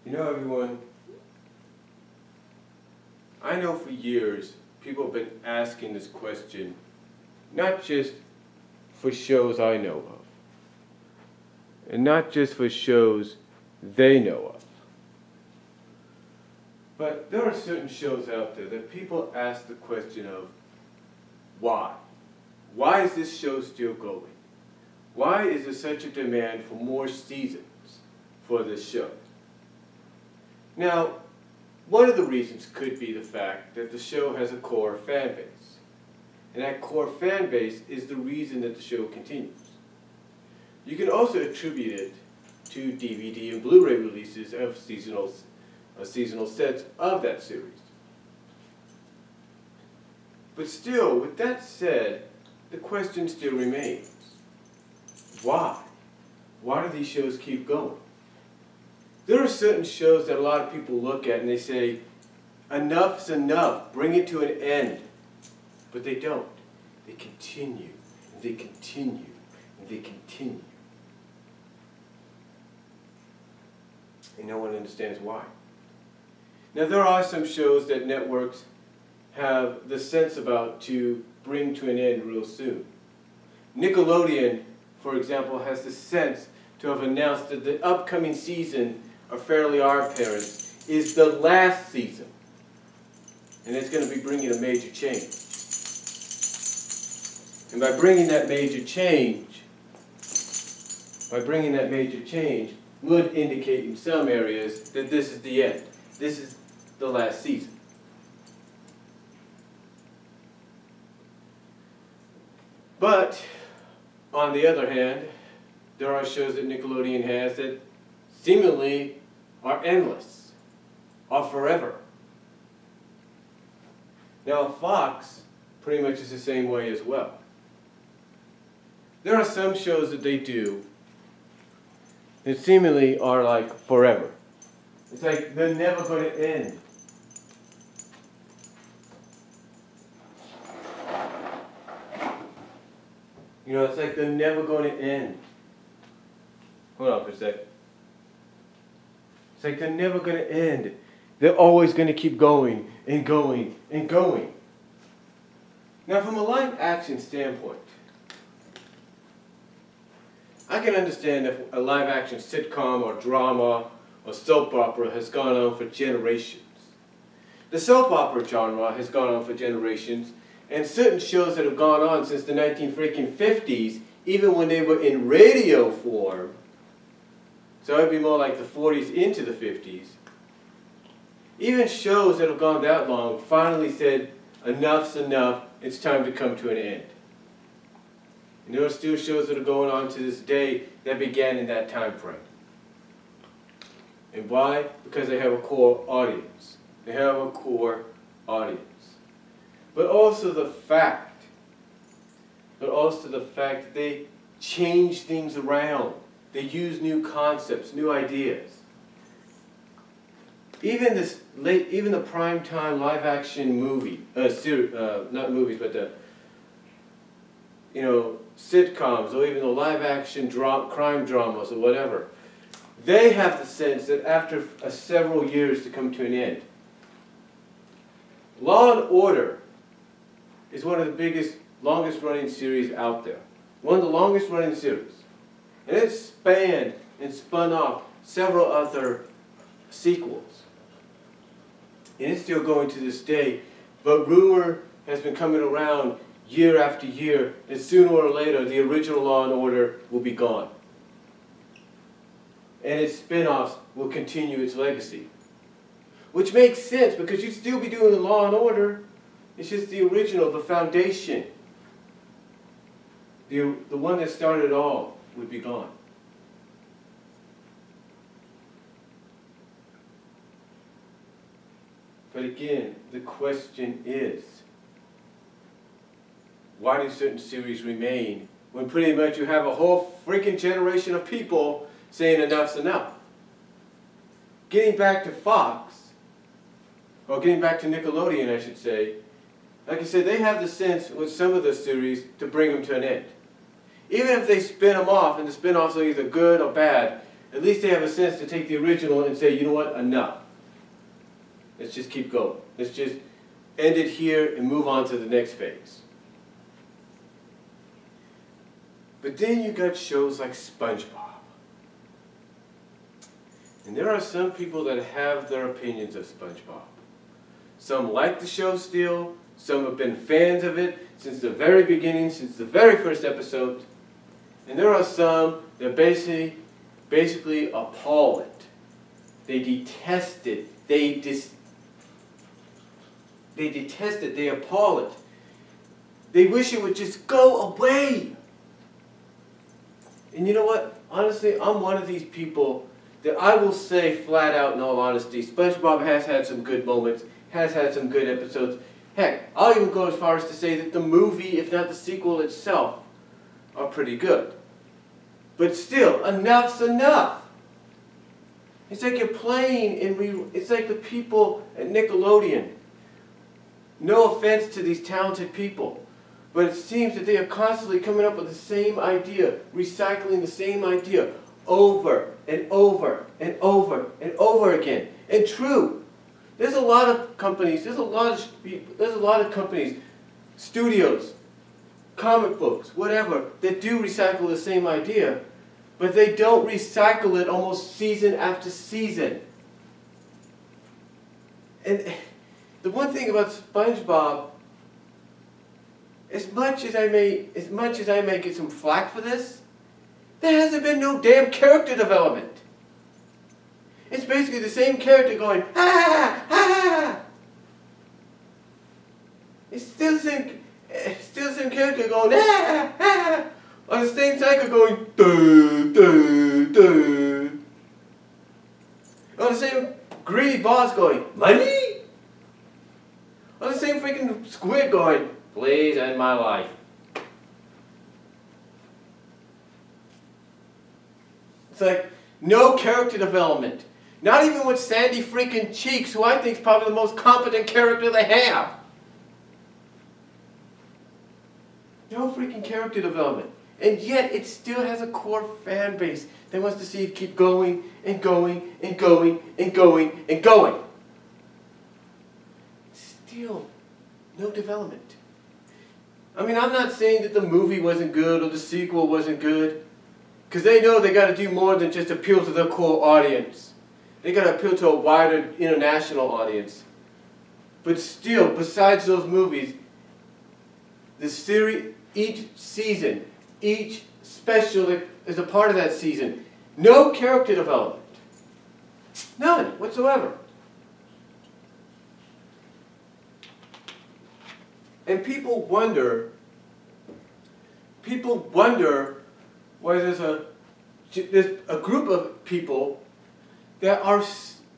You know, everyone, I know for years people have been asking this question, not just for shows I know of, and not just for shows they know of, but there are certain shows out there that people ask the question of why? Why is this show still going? Why is there such a demand for more seasons for this show? Now, one of the reasons could be the fact that the show has a core fan base. And that core fan base is the reason that the show continues. You can also attribute it to DVD and Blu-ray releases of seasonal sets of that series. But still, with that said, the question still remains. Why? Why do these shows keep going? There are certain shows that a lot of people look at and they say, enough's enough, bring it to an end. But they don't. They continue, and they continue, and they continue. And no one understands why. Now there are some shows that networks have the sense about to bring to an end real soon. Nickelodeon, for example, has the sense to have announced that the upcoming season of Fairly Odd Parents is the last season. And it's going to be bringing a major change. And by bringing that major change, would indicate in some areas that this is the end. This is the last season. But, on the other hand, there are shows that Nickelodeon has that seemingly are endless, are forever. Now, Fox pretty much is the same way as well. There are some shows that they do that seemingly are like forever. It's like they're never going to end. You know, it's like they're never going to end. Hold on for a sec. It's like they're never going to end. They're always going to keep going and going and going. Now, from a live action standpoint, I can understand if a live action sitcom or drama or soap opera has gone on for generations. The soap opera genre has gone on for generations, and certain shows that have gone on since the 1950s, even when they were in radio form, so it would be more like the 40s into the 50s, even shows that have gone that long finally said, enough's enough, it's time to come to an end. And there are still shows that are going on to this day that began in that time frame. And why? Because they have a core audience. They have a core audience. But also the fact that they change things around. They use new concepts, new ideas. Even the primetime live-action movie, not movies, but the sitcoms or even the live-action crime dramas or whatever, they have the sense that after several years to come to an end. Law and Order is one of the biggest, longest-running series out there. One of the longest-running series. And it spanned and spun off several other sequels. And it's still going to this day, but rumor has been coming around year after year that sooner or later the original Law and Order will be gone. And its spin-offs will continue its legacy. Which makes sense because you'd still be doing the Law and Order. It's just the original, the foundation. The one that started it all would be gone. But again, the question is, why do certain series remain when pretty much you have a whole freaking generation of people saying enough's enough? Getting back to Fox, or getting back to Nickelodeon, I should say, like I said, they have the sense with some of the series to bring them to an end. Even if they spin them off, and the spin-offs are either good or bad, at least they have a sense to take the original and say, you know what, enough. Let's just keep going. Let's just end it here and move on to the next phase. But then you got shows like SpongeBob. And there are some people that have their opinions of SpongeBob. Some like the show still, some have been fans of it since the very beginning, since the very first episode. And there are some that basically appall it. They detest it. They detest it. They appall it. They wish it would just go away. And you know what? Honestly, I'm one of these people that I will say flat out in all honesty, SpongeBob has had some good moments, has had some good episodes. Heck, I'll even go as far as to say that the movie, if not the sequel itself, are pretty good. But still, enough's enough. It's like you're playing and it's like the people at Nickelodeon. No offense to these talented people, but it seems that they are constantly coming up with the same idea, recycling the same idea over and over and over and over again. And true, there's a lot of companies, studios, comic books, whatever, that do recycle the same idea, but they don't recycle it almost season after season. And the one thing about SpongeBob, as much as I may get some flack for this, there hasn't been no damn character development. It's basically the same character going, ha ha ha. It's still the same character going, ah, ah, on the same cycle going, duh, duh, duh. On the same greedy boss going, money? On the same freaking squid going, please end my life. It's like, no character development. Not even with Sandy freaking Cheeks, who I think is probably the most competent character they have. No freaking character development. And yet it still has a core fan base that wants to see it keep going and going and going and going and going. Still, no development. I mean, I'm not saying that the movie wasn't good or the sequel wasn't good, because they know they got to do more than just appeal to their core audience. They got to appeal to a wider international audience. But still, besides those movies, the series, each season, each special that is a part of that season, no character development. None whatsoever. And people wonder why there's a group of people that are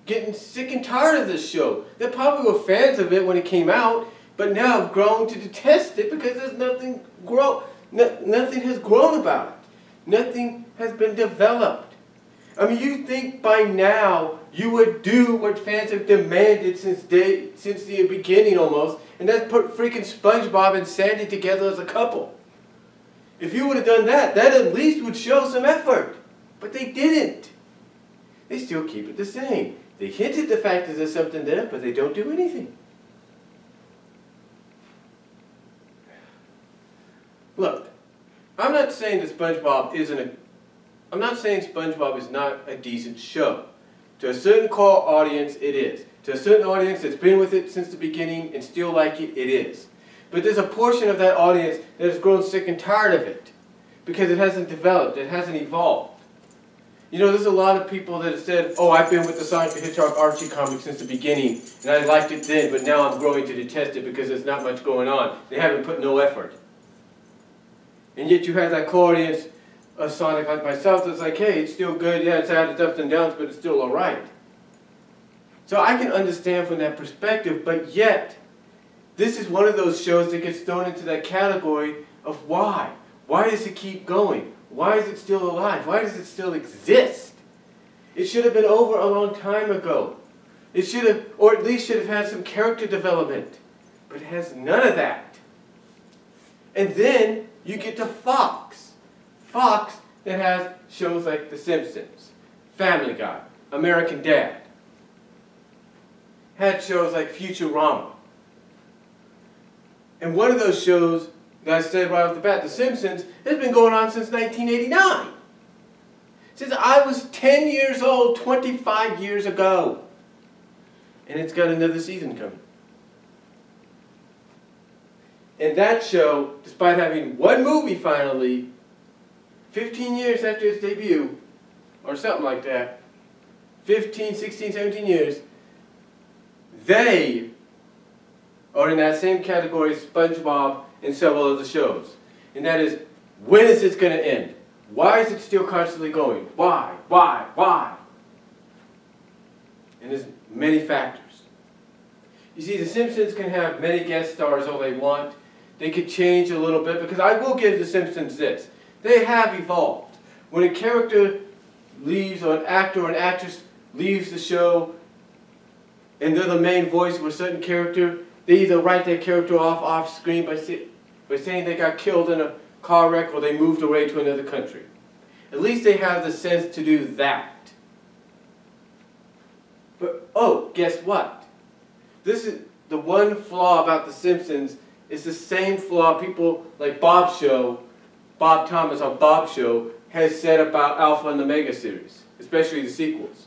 getting sick and tired of this show. They probably were fans of it when it came out, but now have grown to detest it because there's nothing has grown about it. Nothing has been developed. I mean, you think by now you would do what fans have demanded since the beginning almost, and that's put freaking SpongeBob and Sandy together as a couple. If you would have done that, that at least would show some effort. But they didn't. They still keep it the same. They hint at the fact that there's something there, but they don't do anything. Look, I'm not saying that SpongeBob I'm not saying SpongeBob is not a decent show. To a certain core audience, it is. To a certain audience that's been with it since the beginning and still like it, it is. But there's a portion of that audience that has grown sick and tired of it because it hasn't developed, it hasn't evolved. You know, there's a lot of people that have said, oh, I've been with the Sonic the Hedgehog Archie comic since the beginning, and I liked it then, but now I'm growing to detest it because there's not much going on. They haven't put no effort. And yet you have that core audience of Sonic like myself that's like, hey, it's still good, yeah, it's had its ups and downs, but it's still alright. So I can understand from that perspective, but yet, this is one of those shows that gets thrown into that category of why. Why does it keep going? Why is it still alive? Why does it still exist? It should have been over a long time ago. It should have, or at least should have had some character development. But it has none of that. And then you get to Fox. Fox that has shows like The Simpsons, Family Guy, American Dad. Had shows like Futurama. And one of those shows that I said right off the bat, The Simpsons, has been going on since 1989. Since I was 10 years old, 25 years ago. And it's got another season coming. And that show, despite having one movie finally, 15 years after its debut, or something like that, 15, 16, 17 years, they are in that same category as SpongeBob and several other shows. And that is, when is this going to end? Why is it still constantly going? Why? And there's many factors. You see, The Simpsons can have many guest stars all they want. They could change a little bit, because I will give The Simpsons this. They have evolved. When a character leaves, or an actor or an actress leaves the show, and they're the main voice of a certain character, they either write that character off screen by saying they got killed in a car wreck or they moved away to another country. At least they have the sense to do that. But, oh, guess what? This is the one flaw about The Simpsons. It's the same flaw people like Bob Thomas on Bob's Show, has said about Alpha and the Omega series, especially the sequels.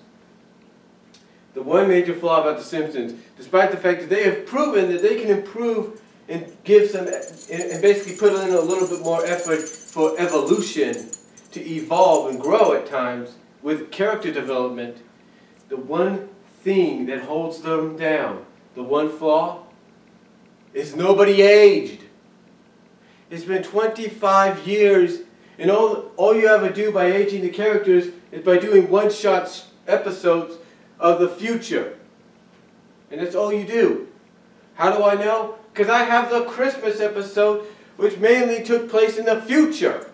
The one major flaw about The Simpsons, despite the fact that they have proven that they can improve and give some, and basically put in a little bit more effort for evolution, to evolve and grow at times with character development, the one thing that holds them down, the one flaw, is nobody aged. It's been 25 years, and all you ever do by aging the characters is by doing one-shot episodes of the future. And that's all you do. How do I know? Because I have the Christmas episode, which mainly took place in the future.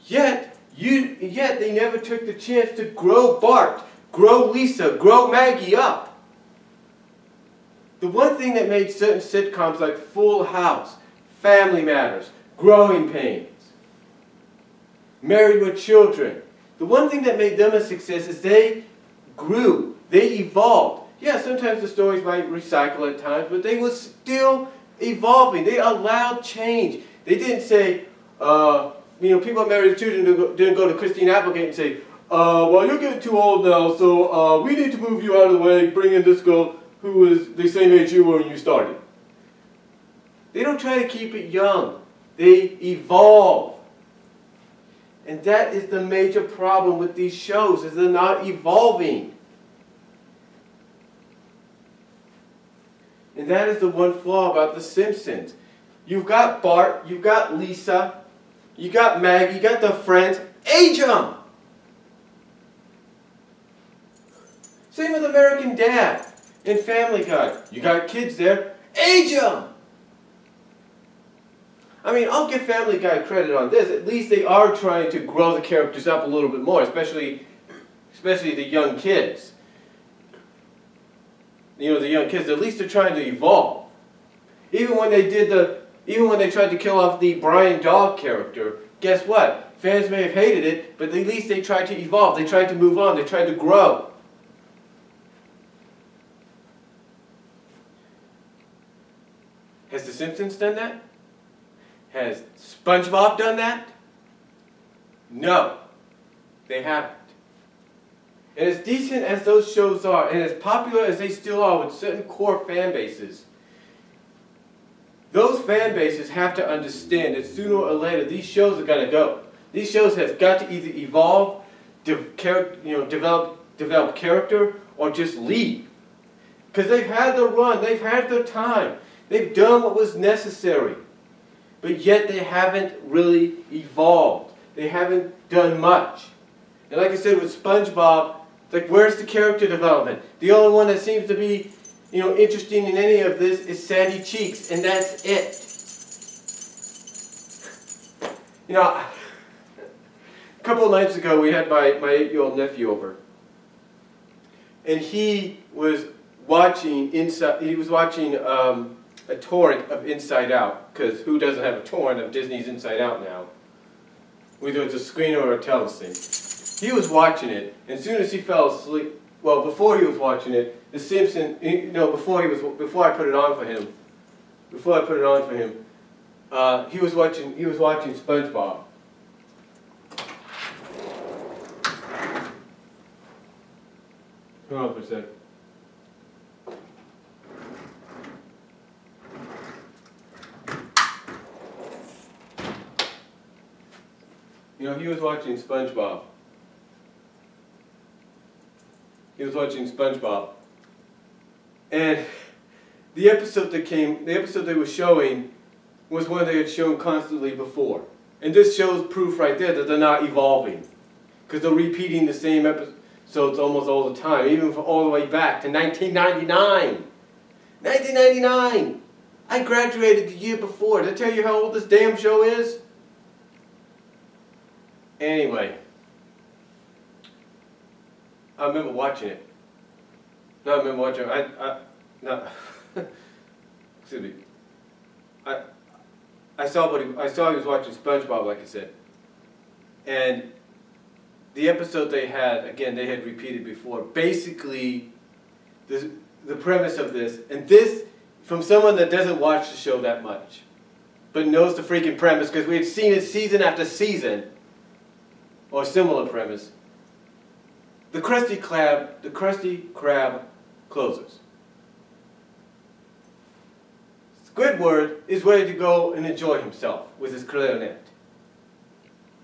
Yet they never took the chance to grow Bart, grow Lisa, grow Maggie up. The one thing that made certain sitcoms like Full House, Family Matters, Growing Pains, Married with Children, the one thing that made them a success is they grew, they evolved. Yeah, sometimes the stories might recycle at times, but they were still evolving. They allowed change. They didn't say, people married with children didn't go to Christine Applegate and say, well, you're getting too old now, so we need to move you out of the way, bring in this girl who was the same age you were when you started. They don't try to keep it young. They evolve. And that is the major problem with these shows, is they're not evolving. And that is the one flaw about The Simpsons. You've got Bart, you've got Lisa, you got Maggie, you got the friends. Age them! Same with American Dad and Family Guy. You got kids there. Age them! I mean, I'll give Family Guy credit on this. At least they are trying to grow the characters up a little bit more, especially the young kids. You know, the young kids, at least they're trying to evolve. Even when they tried to kill off the Brian Dog character, guess what? Fans may have hated it, but at least they tried to evolve. They tried to move on. They tried to grow. Has The Simpsons done that? Has SpongeBob done that? No, they haven't. And as decent as those shows are, and as popular as they still are with certain core fan bases, those fan bases have to understand that sooner or later these shows are going to go. These shows have got to either evolve, develop character, or just leave. Because they've had their run, they've had their time, they've done what was necessary. But yet they haven't really evolved. They haven't done much. And like I said with SpongeBob, it's like, where's the character development? The only one that seems to be, interesting in any of this is Sandy Cheeks, and that's it. A couple of nights ago we had my 8-year-old nephew over, and he was watching a torrent of Inside Out, because who doesn't have a torrent of Disney's Inside Out now? Whether it's a screen or a telesync. he was watching it, and as soon as he fell asleep, well, before he was watching it, The Simpsons, you know, before I put it on for him, he was watching SpongeBob. Hold on for a sec. You know, he was watching SpongeBob. And the episode they were showing was one they had shown constantly before. And this shows proof right there that they're not evolving. Because they're repeating the same episodes almost all the time, even for all the way back to 1999. 1999! I graduated the year before. Did I tell you how old this damn show is? Anyway, I remember watching it. No, I remember watching it. Excuse me. I saw he was watching SpongeBob, like I said. And the episode they had repeated before. Basically, the premise of this, and this from someone that doesn't watch the show that much, but knows the freaking premise because we had seen it season after season, or a similar premise. The Krusty Krab closes. Squidward is ready to go and enjoy himself with his clarinet.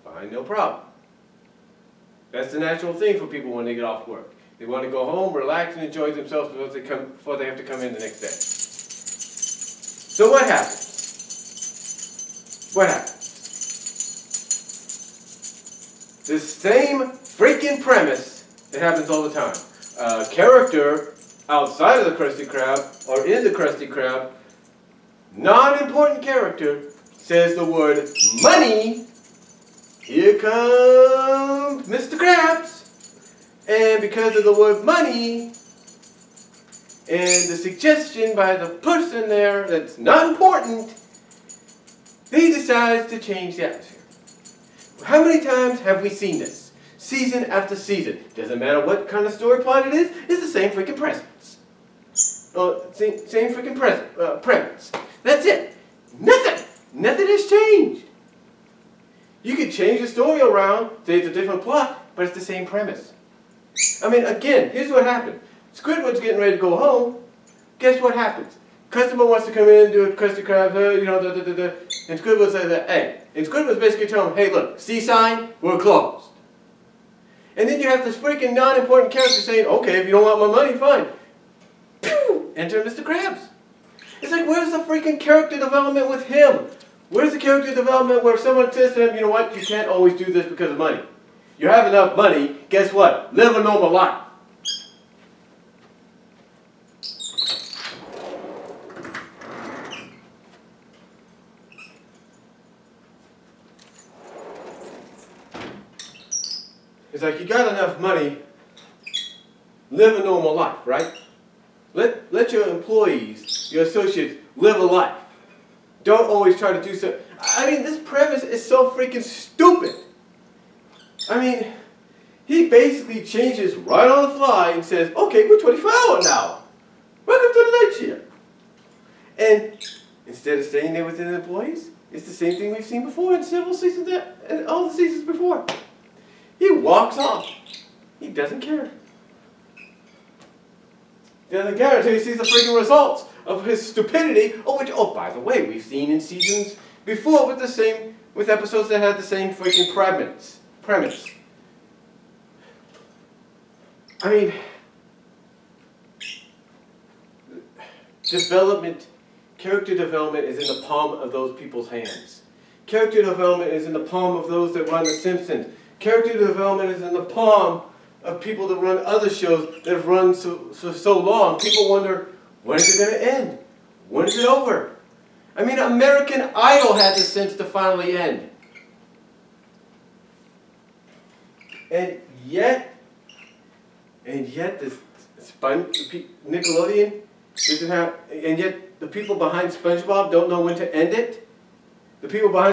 Fine, no problem. That's the natural thing for people when they get off work. They want to go home, relax, and enjoy themselves before they have to come in the next day. So what happens? The same freaking premise that happens all the time. A character outside of the Krusty Krab, or in the Krusty Krab, non-important character, says the word money. Here comes Mr. Krabs. And because of the word money, and the suggestion by the person there that's not important, he decides to change the atmosphere. How many times have we seen this? Season after season. Doesn't matter what kind of story plot it is, it's the same freaking presence. Same freaking premise. That's it. Nothing has changed. You could change the story around, say it's a different plot, but it's the same premise. I mean, again, here's what happened. Squidward's getting ready to go home. Guess what happens? Customer wants to come in and do a Krusty Krab, you know, and Squidward says, hey. And Squidward's basically telling him, hey, look, see sign? We're closed. And then you have this freaking non-important character saying, okay, if you don't want my money, fine. Pew! Enter Mr. Krabs. It's like, where's the freaking character development with him? Where's the character development where someone says to him, you know what, you can't always do this because of money. You have enough money, guess what? Live a normal life. It's like, you got enough money, live a normal life, right? Let your employees, your associates, live a life. Don't always try to do so. I mean, this premise is so freaking stupid. I mean, he basically changes right on the fly and says, okay, we're 24 hours now. Welcome to the night shift. And instead of staying there with the employees, it's the same thing we've seen before in several seasons, and all the seasons before. He walks off. He doesn't care. He doesn't care until he sees the freaking results of his stupidity. Oh, by the way, we've seen in seasons before with episodes that had the same freaking premise. I mean, character development is in the palm of those people's hands. Character development is in the palm of those that run The Simpsons. Character development is in the palm of people that run other shows that have run so long. People wonder, when is it going to end? When is it over? I mean, American Idol had the sense to finally end. And yet this Nickelodeon doesn't have, and yet the people behind SpongeBob don't know when to end it. The people behind